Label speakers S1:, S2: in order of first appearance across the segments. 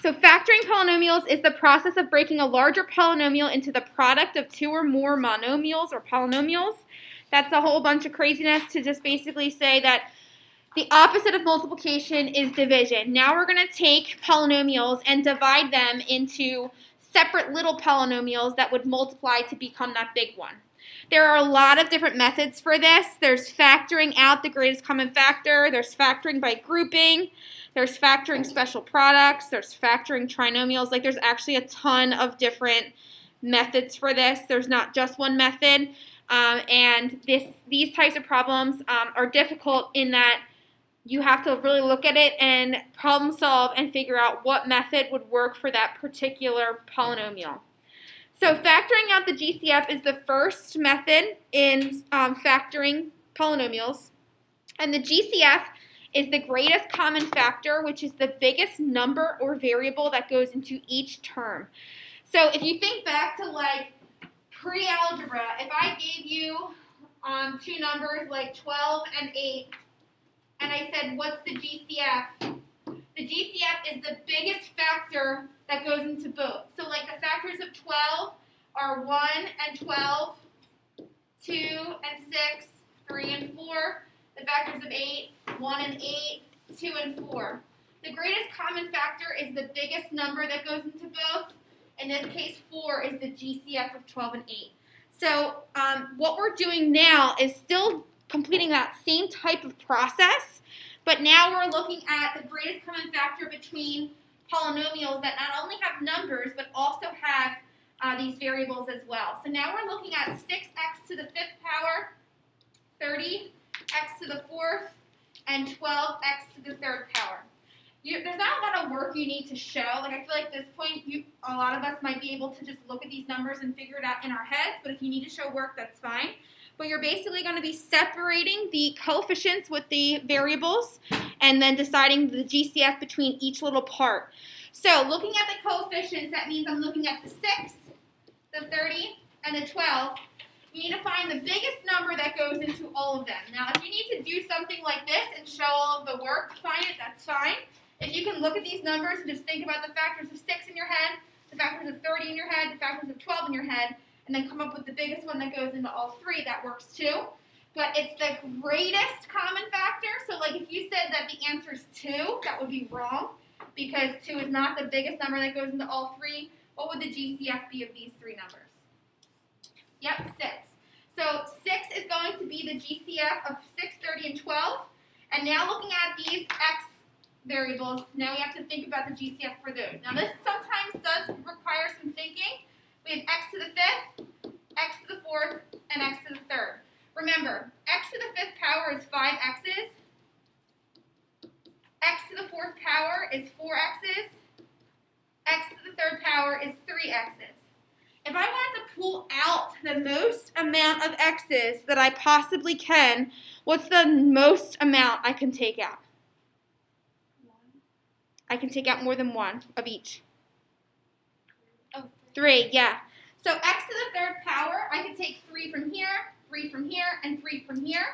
S1: So factoring polynomials is the process of breaking a larger polynomial into the product of two or more monomials or polynomials. That's a whole bunch of craziness to just basically say that the opposite of multiplication is division. Now we're going to take polynomials and divide them into separate little polynomials that would multiply to become that big one. There are a lot of different methods for this. There's factoring out the greatest common factor. There's factoring by grouping. There's factoring special products. There's factoring trinomials. Like, there's actually a ton of different methods for this. There's not just one method. And these types of problems are difficult in that you have to really look at it and problem solve and figure out what method would work for that particular polynomial. So factoring out the GCF is the first method in factoring polynomials. And the GCF is the greatest common factor, which is the biggest number or variable that goes into each term. So if you think back to like pre-algebra, if I gave you two numbers like 12 and 8, and I said, what's the GCF? The GCF is the biggest factor that goes into both. So like the factors of 12 are 1 and 12, 2 and 6, 3 and 4. The factors of 8, 1 and 8, 2 and 4. The greatest common factor is the biggest number that goes into both. In this case, 4 is the GCF of 12 and 8. So what we're doing now is still completing that same type of process, but now we're looking at the greatest common factor between polynomials that not only have numbers, but also have these variables as well. So now we're looking at 6x to the 5th power, 30x to the 4th, and 12x to the 3rd power. There's not a lot of work you need to show. Like, I feel like at this point, a lot of us might be able to just look at these numbers and figure it out in our heads, but if you need to show work, that's fine. But you're basically going to be separating the coefficients with the variables and then deciding the GCF between each little part. So looking at the coefficients, that means I'm looking at the 6, the 30, and the 12. You need to find the biggest number that goes into all of them. Now, if you need to do something like this and show all of the work, find it, that's fine. If you can look at these numbers and just think about the factors of 6 in your head, the factors of 30 in your head, the factors of 12 in your head, and then come up with the biggest one that goes into all three, that works too. But it's the greatest common factor. So like if you said that the answer is 2, that would be wrong because 2 is not the biggest number that goes into all three. What would the GCF be of these three numbers? Yep, 6. So 6 is going to be the GCF of 6, 30, and 12. And now looking at these x variables, now we have to think about the GCF for those. Now this sometimes does require some thinking. We have x to the 5th, x to the 4th, and x to the 3rd. Remember, x to the 5th power is 5 x's. X to the 4th power is 4 x's. X to the 3rd power is 3 x's. If I wanted to pull out the most amount of x's that I possibly can, what's the most amount I can take out?
S2: 1.
S1: I can take out more than one of each.
S2: Oh,
S1: 3, yeah. So x to the 3rd power, I can take 3 from here, 3 from here, and 3 from here.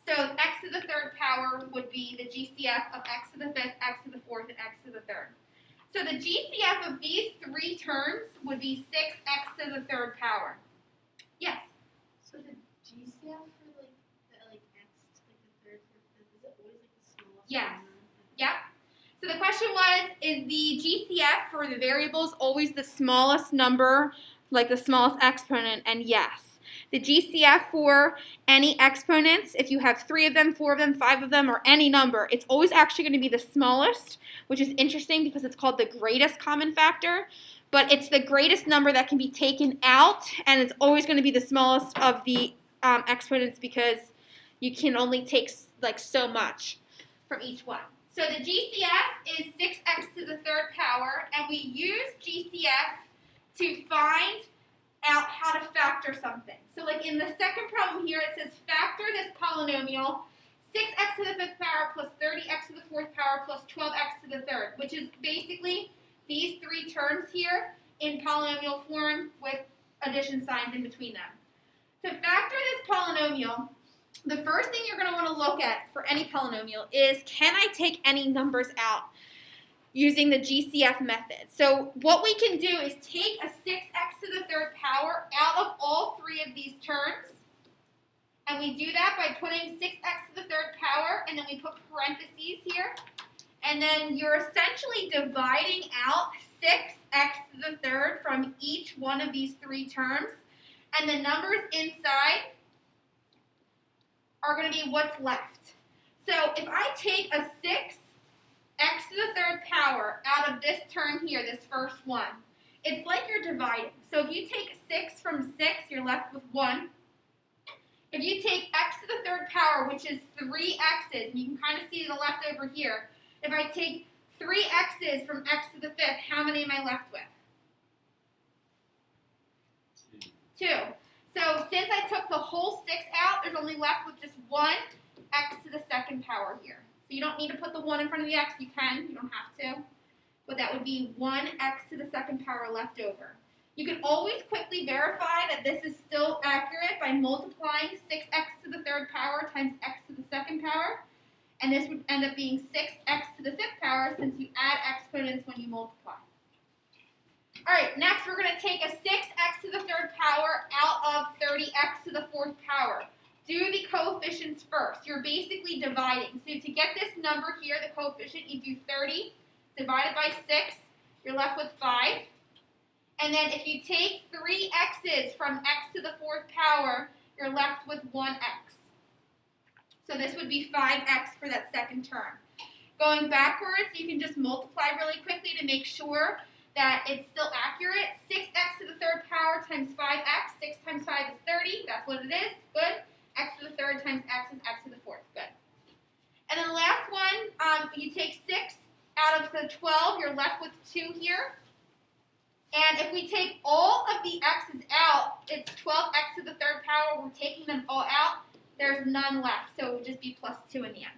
S1: So x to the 3rd power would be the GCF of x to the 5th, x to the 4th, and x to the 3rd. So the GCF of these three terms would be 6x to the 3rd power. Yes?
S2: So the GCF for like x to like the 3rd, 4th, 5th, is it always like the smallest?
S1: Yes.
S2: Number?
S1: Yep. So the question was, is the GCF for the variables always the smallest number, like the smallest exponent? And yes. The GCF for any exponents, if you have 3 of them, 4 of them, 5 of them, or any number, it's always actually going to be the smallest, which is interesting because it's called the greatest common factor. But it's the greatest number that can be taken out, and it's always going to be the smallest of the exponents because you can only take like so much from each one. So the GCF is 6x to the 3rd power, and we use GCF to find out how to factor something. So like in the second problem here, it says factor this polynomial 6x to the 5th power plus 30x to the 4th power plus 12x to the 3rd, which is basically these three terms here in polynomial form with addition signs in between them. To factor this polynomial, the first thing you're going to want to look at for any polynomial is, can I take any numbers out? using the GCF method. So what we can do is take a 6x to the third power out of all three of these terms. And we do that by putting 6x to the third power, and then we put parentheses here. And then you're essentially dividing out 6x to the third from each one of these three terms. And the numbers inside are going to be what's left. So if I take a 6x to the third power out of this term here, this first one, it's like you're dividing. So if you take 6 from 6, you're left with 1. If you take x to the third power, which is 3 x's, and you can kind of see the leftover here, if I take 3 x's from x to the fifth, how many am I left with? 2. So since I took the whole 6 out, there's only left with just 1 x to the second power here. So you don't need to put the 1 in front of the x. You can. You don't have to. But that would be 1 x to the second power left over. You can always quickly verify that this is still accurate by multiplying 6x to the third power times x to the second power. And this would end up being 6x to the fifth power since you add exponents when you multiply. All right, next we're going to take a 6x to the third power out of 30x to the fourth power. Do the coefficients first. You're basically dividing. So to get this number here, the coefficient, you do 30 divided by 6. You're left with 5. And then if you take 3 x's from x to the fourth power, you're left with 1x. So this would be 5x for that second term. Going backwards, you can just multiply really quickly to make sure that it's still accurate. 6x to the third power times 5x. 6 times 5 is 30. That's what it is. Good. X to the third times x is x to the fourth. Good. And then the last one, you take 6 out of the 12. You're left with 2 here. And if we take all of the x's out, it's 12x to the third power. We're taking them all out. There's none left, so it would just be plus 2 in the end.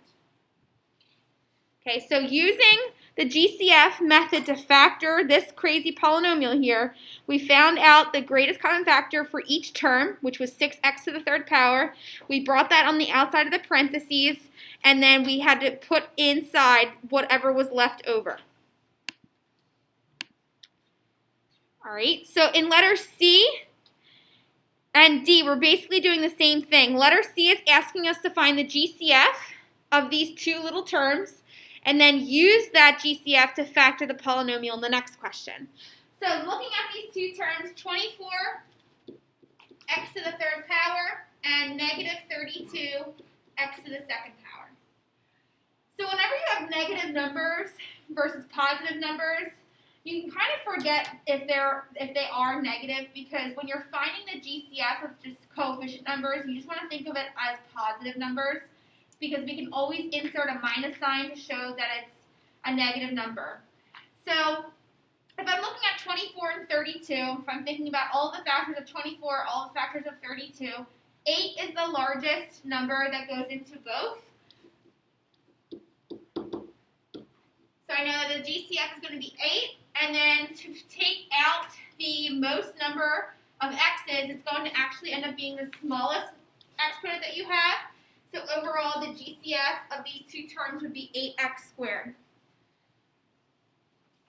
S1: Okay, so using the GCF method to factor this crazy polynomial here, we found out the greatest common factor for each term, which was 6x to the third power. We brought that on the outside of the parentheses, and then we had to put inside whatever was left over. All right, so in letter C and D, we're basically doing the same thing. Letter C is asking us to find the GCF of these two little terms and then use that GCF to factor the polynomial in the next question. So looking at these two terms, 24x to the third power and negative 32x to the second power. So whenever you have negative numbers versus positive numbers, you can kind of forget if they are negative, because when you're finding the GCF of just coefficient numbers, you just want to think of it as positive numbers, because we can always insert a minus sign to show that it's a negative number. So if I'm looking at 24 and 32, if I'm thinking about all the factors of 24, all the factors of 32, 8 is the largest number that goes into both. So I know that the GCF is going to be 8. And then to take out the most number of x's, it's going to actually end up being the smallest exponent that you have. So overall, the GCF of these two terms would be 8x squared.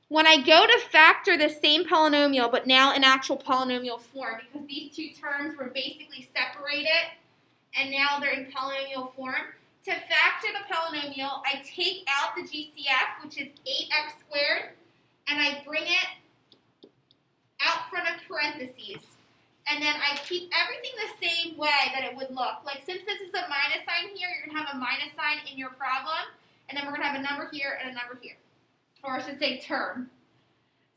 S1: When I go to factor the same polynomial, but now in actual polynomial form, because these two terms were basically separated, and now they're in polynomial form, to factor the polynomial, I take out the GCF, which is 8x squared, and I bring it out front of parentheses. And then I keep everything the same way that it would look. Like, since this is a minus sign here, you're going to have a minus sign in your problem. And then we're going to have a number here and a number here. Or I should say term.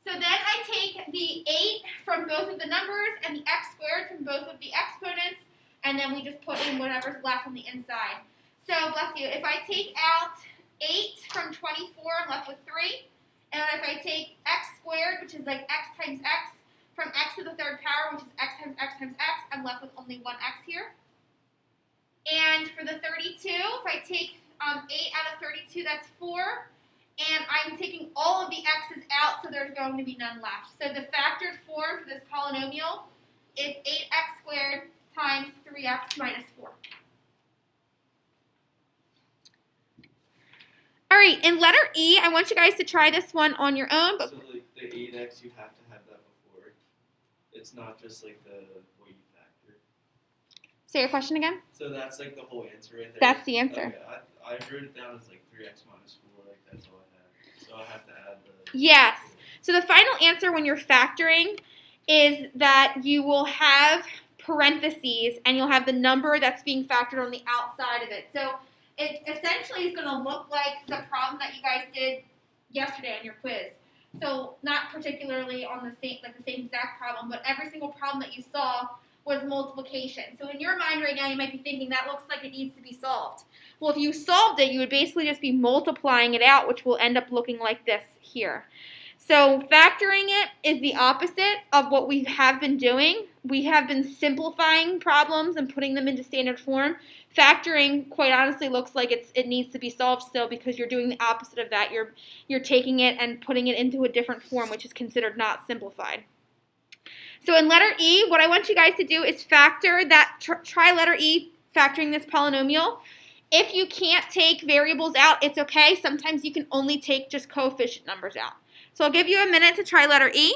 S1: So then I take the 8 from both of the numbers and the x squared from both of the exponents. And then we just put in whatever's left on the inside. So, bless you, if I take out 8 from 24, I'm left with 3. And if I take x squared, which is like x times x, from x to the third power, which is x times x times x, I'm left with only 1x here. And for the 32, if I take 8 out of 32, that's 4. And I'm taking all of the x's out, so there's going to be none left. So the factored form for this polynomial is 8x squared times 3x minus 4. All right, in letter E, I want you guys to try this one on your own. But
S3: So like the 8x, you have to have that before. It's not just like the what you factor.
S1: Say your question again.
S3: So that's like the whole answer right there.
S1: That's the answer.
S3: Okay, I wrote it down as like 3x minus 4. Like that's all I had. So I have to add the.
S1: Yes. So the final answer when you're factoring is that you will have parentheses and you'll have the number that's being factored on the outside of it. So it essentially is going to look like the problem that you guys did yesterday on your quiz. So not particularly on the same exact problem, but every single problem that you saw was multiplication. So in your mind right now, you might be thinking that looks like it needs to be solved. Well, if you solved it, you would basically just be multiplying it out, which will end up looking like this here. So factoring it is the opposite of what we have been doing. We have been simplifying problems and putting them into standard form. Factoring, quite honestly, looks like it needs to be solved still because you're doing the opposite of that. You're taking it and putting it into a different form, which is considered not simplified. So in letter E, what I want you guys to do is factor that, try letter E, factoring this polynomial. If you can't take variables out, it's okay. Sometimes you can only take just coefficient numbers out. So I'll give you a minute to try letter E.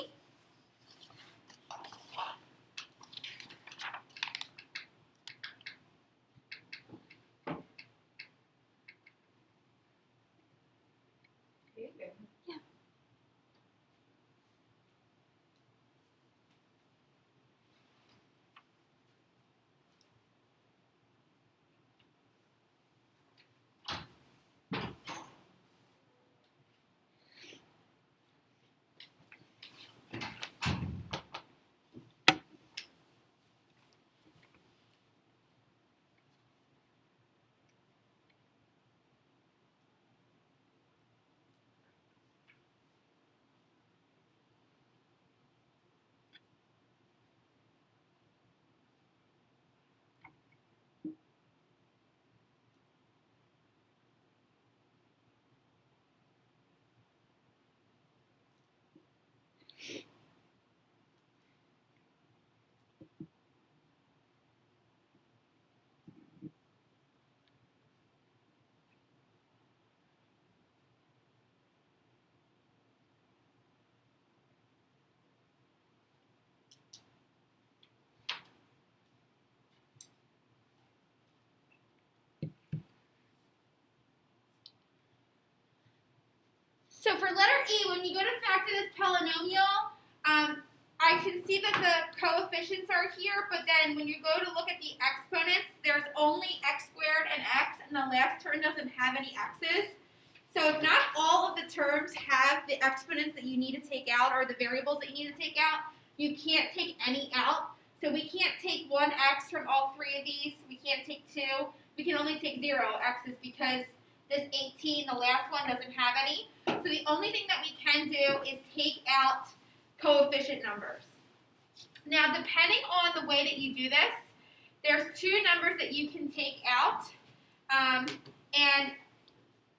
S1: So for letter E, when you go to factor this polynomial, I can see that the coefficients are here, but then when you go to look at the exponents, there's only x squared and x, and the last term doesn't have any x's. So if not all of the terms have the exponents that you need to take out or the variables that you need to take out, you can't take any out. So we can't take 1x from all three of these. We can't take 2. We can only take 0 x's because this 18, the last one, doesn't have any. So the only thing that we can do is take out coefficient numbers. Now, depending on the way that you do this, there's 2 numbers that you can take out, and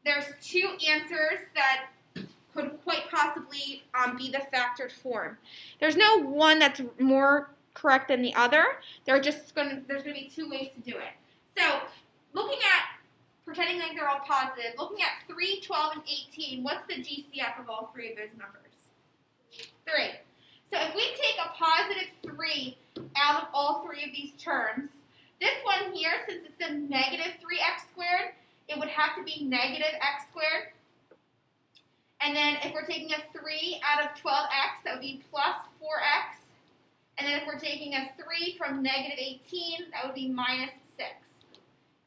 S1: there's 2 answers that could quite possibly be the factored form. There's no one that's more correct than the other. There's going to be 2 ways to do it. So, looking at pretending like they're all positive, looking at 3, 12, and 18, what's the GCF of all 3 of those numbers? 3. So if we take a positive 3 out of all 3 of these terms, this one here, since it's a negative 3x squared, it would have to be negative x squared. And then if we're taking a 3 out of 12x, that would be plus 4x. And then if we're taking a 3 from negative 18, that would be minus 6.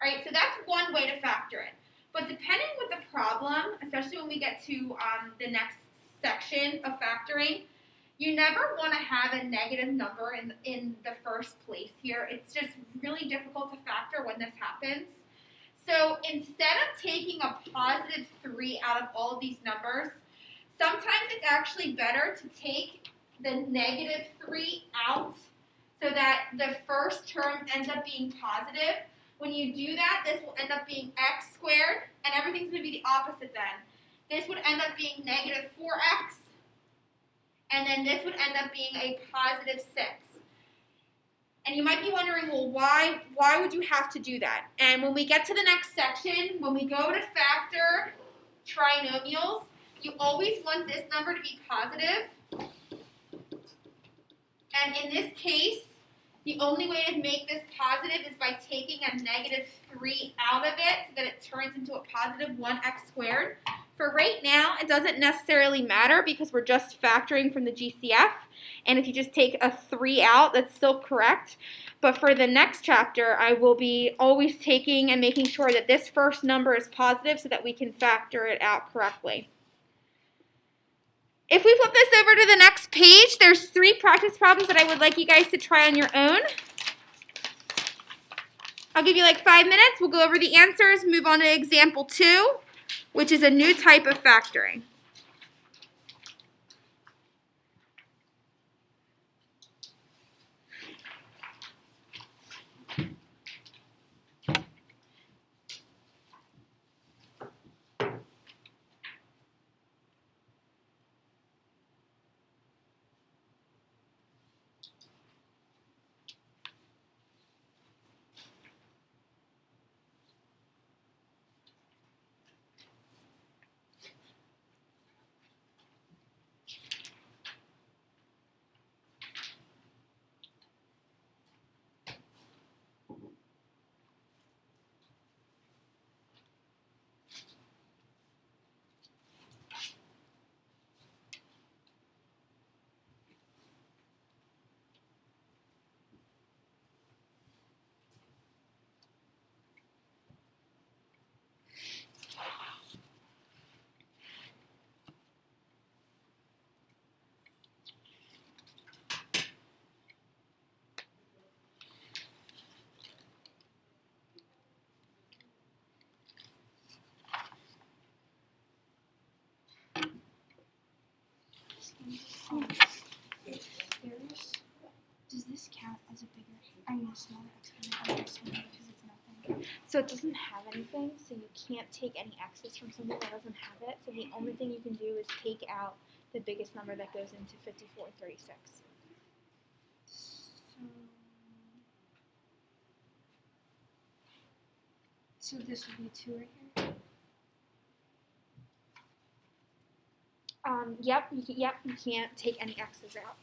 S1: All right, so that's one way to factor it. But depending with the problem, especially when we get to the next section of factoring, you never want to have a negative number in the first place here. It's just really difficult to factor when this happens. So instead of taking a positive 3 out of all of these numbers, sometimes it's actually better to take the negative 3 out so that the first term ends up being positive. When you do that, this will end up being x squared, and everything's going to be the opposite then. This would end up being negative 4x, and then this would end up being a positive 6. And you might be wondering, well, why would you have to do that? And when we get to the next section, when we go to factor trinomials, you always want this number to be positive. And in this case, the only way to make this positive is by taking a -3 out of it so that it turns into a positive 1x squared. For right now, it doesn't necessarily matter because we're just factoring from the GCF. And if you just take a 3 out, that's still correct. But for the next chapter, I will be always taking and making sure that this first number is positive so that we can factor it out correctly. If we flip this over to the next page, there's 3 practice problems that I would like you guys to try on your own. I'll give you like 5 minutes. We'll go over the answers, move on to example 2, which is a new type of factoring.
S2: Does this count as a bigger, a smaller exponent because it's nothing?
S1: So it doesn't have anything, so you can't take any x's from something that doesn't have it. So the only thing you can do is take out the biggest number that goes into 5436.
S2: So this would be 2 right here?
S1: Yep, you can't take any x's out.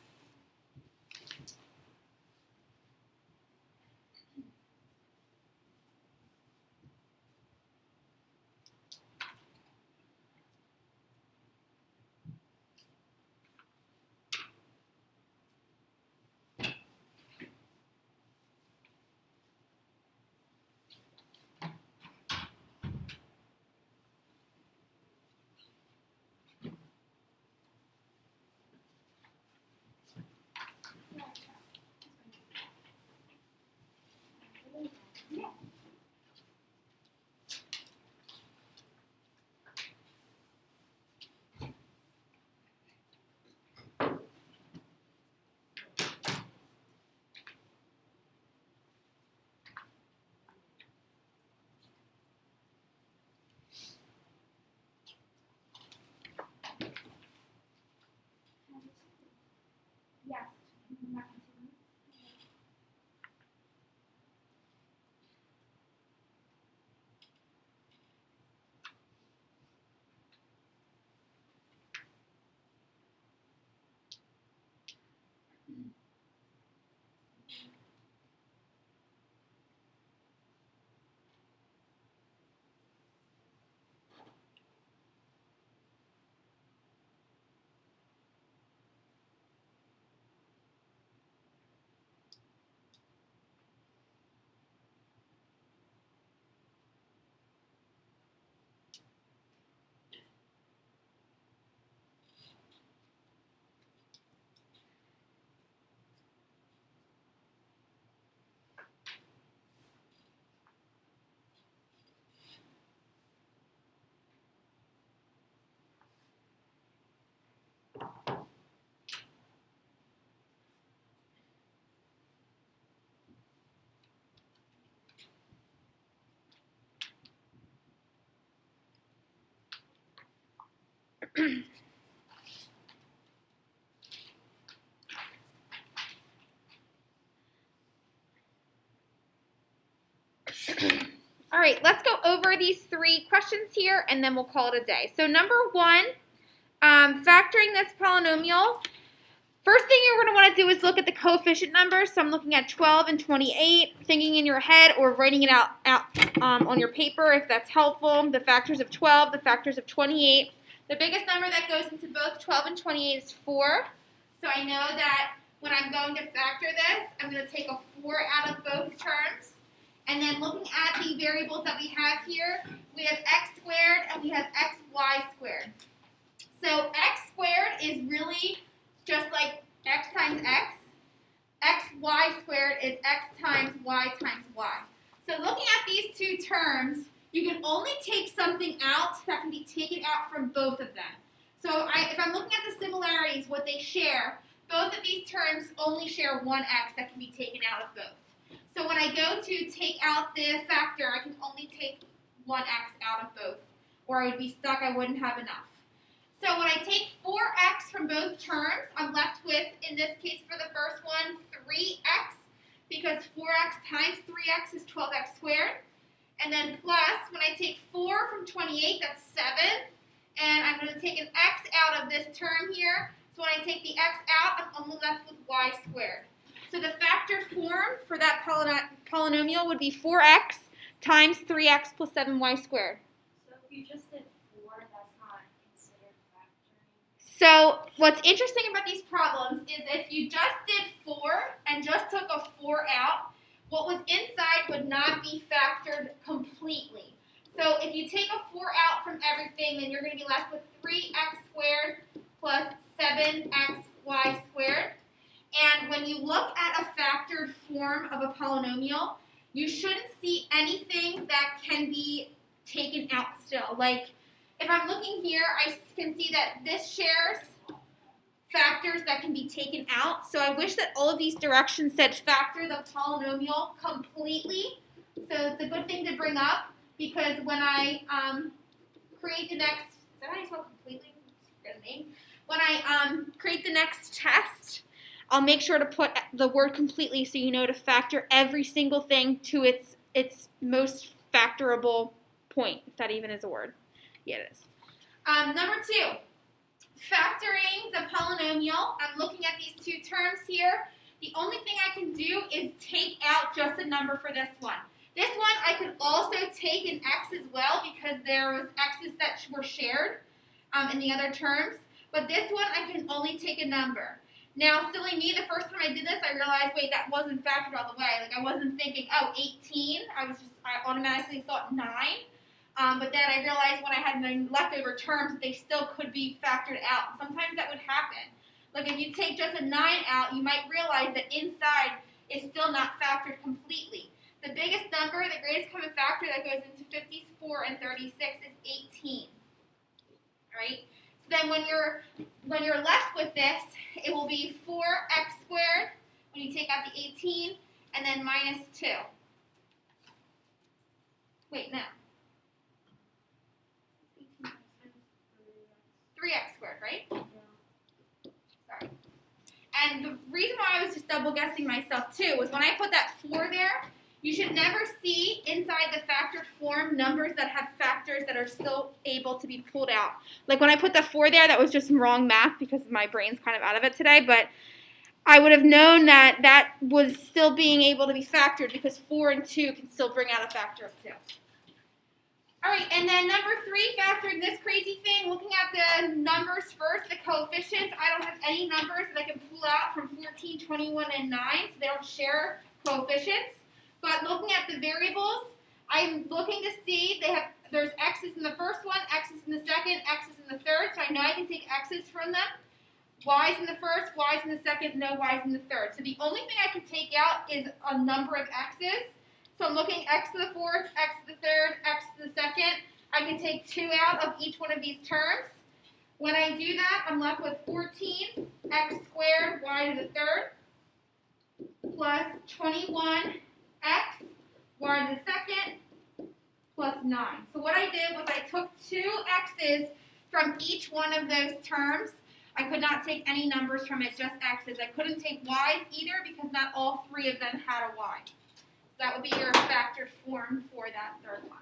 S1: Yes. All right, let's go over these 3 questions here, and then we'll call it a day. So number 1, factoring this polynomial. First thing you're going to want to do is look at the coefficient numbers. So I'm looking at 12 and 28, thinking in your head or writing it out on your paper if that's helpful. The factors of 12, the factors of 28. The biggest number that goes into both 12 and 28 is 4. So I know that when I'm going to factor this, I'm going to take a 4 out of both terms. And then looking at the variables that we have here, we have x squared and we have xy squared. So x squared is really just like x times x. Xy squared is x times y times y. So looking at these 2 terms, you can only take something out that can be taken out from both of them. So if I'm looking at the similarities, what they share, both of these terms only share one x that can be taken out of both. So when I go to take out the factor, I can only take one x out of both, or I would be stuck, I wouldn't have enough. So when I take 4x from both terms, I'm left with, in this case for the first one, 3x, because 4x times 3x is 12x squared. And then plus, when I take 4 from 28, that's 7. And I'm going to take an x out of this term here. So when I take the x out, I'm only left with y squared. So the factored form for that polynomial would be 4x times 3x plus 7y squared.
S2: So if you just did 4, that's not considered factoring?
S1: So what's interesting about these problems is if you just did 4 and just took a 4 out, what was inside would not be factored completely. So if you take a 4 out from everything, then you're going to be left with 3x squared plus 7xy squared. And when you look at a factored form of a polynomial, you shouldn't see anything that can be taken out still. Like, if I'm looking here, I can see that this shares factors that can be taken out. So I wish that all of these directions said factor the polynomial completely. So it's a good thing to bring up, because when I create the next, is that how you spell completely? Forget the name. When I create the next test, I'll make sure to put the word completely so you know to factor every single thing to its most factorable point, if that even is a word. Yeah, it is. Number 2, factoring the polynomial. I'm looking at these 2 terms here. The only thing I can do is take out just a number for this one. This one I could also take an x as well, because there was x's that were shared in the other terms. But this one I can only take a number. Now, silly me, the first time I did this, I realized, wait, that wasn't factored all the way. Like, I wasn't thinking, oh, 18. I automatically thought 9. But then I realized when I had my leftover terms, they still could be factored out. Sometimes that would happen. Like, if you take just a 9 out, you might realize that inside is still not factored completely. The biggest number, the greatest common factor that goes into 54 and 36 is 18. All right? So then when you're left with this, it will be 4x squared when you take out the 18, and then minus 2. Wait, no. 3x squared, right?
S2: Yeah.
S1: Sorry. And the reason why I was just double guessing myself too was when I put that 4 there, you should never see inside the factored form numbers that have factors that are still able to be pulled out. Like when I put the 4 there, that was just wrong math because my brain's kind of out of it today, but I would have known that that was still being able to be factored because 4 and 2 can still bring out a factor of 2. All right, and then number 3, factoring this crazy thing, looking at the numbers first, the coefficients. I don't have any numbers that I can pull out from 14, 21, and 9, so they don't share coefficients. But looking at the variables, I'm looking to see there's x's in the first one, x's in the second, x's in the third, so I know I can take x's from them. Y's in the first, y's in the second, no y's in the third. So the only thing I can take out is a number of x's. So I'm looking x to the fourth, x to the third, x to the second. I can take 2 out of each one of these terms. When I do that, I'm left with 14 x squared y to the third plus 21 x y to the second plus 9. So what I did was I took 2 x's from each one of those terms. I could not take any numbers from it, just x's. I couldn't take y's either because not all 3 of them had a y. So that would be your factored form for that third one.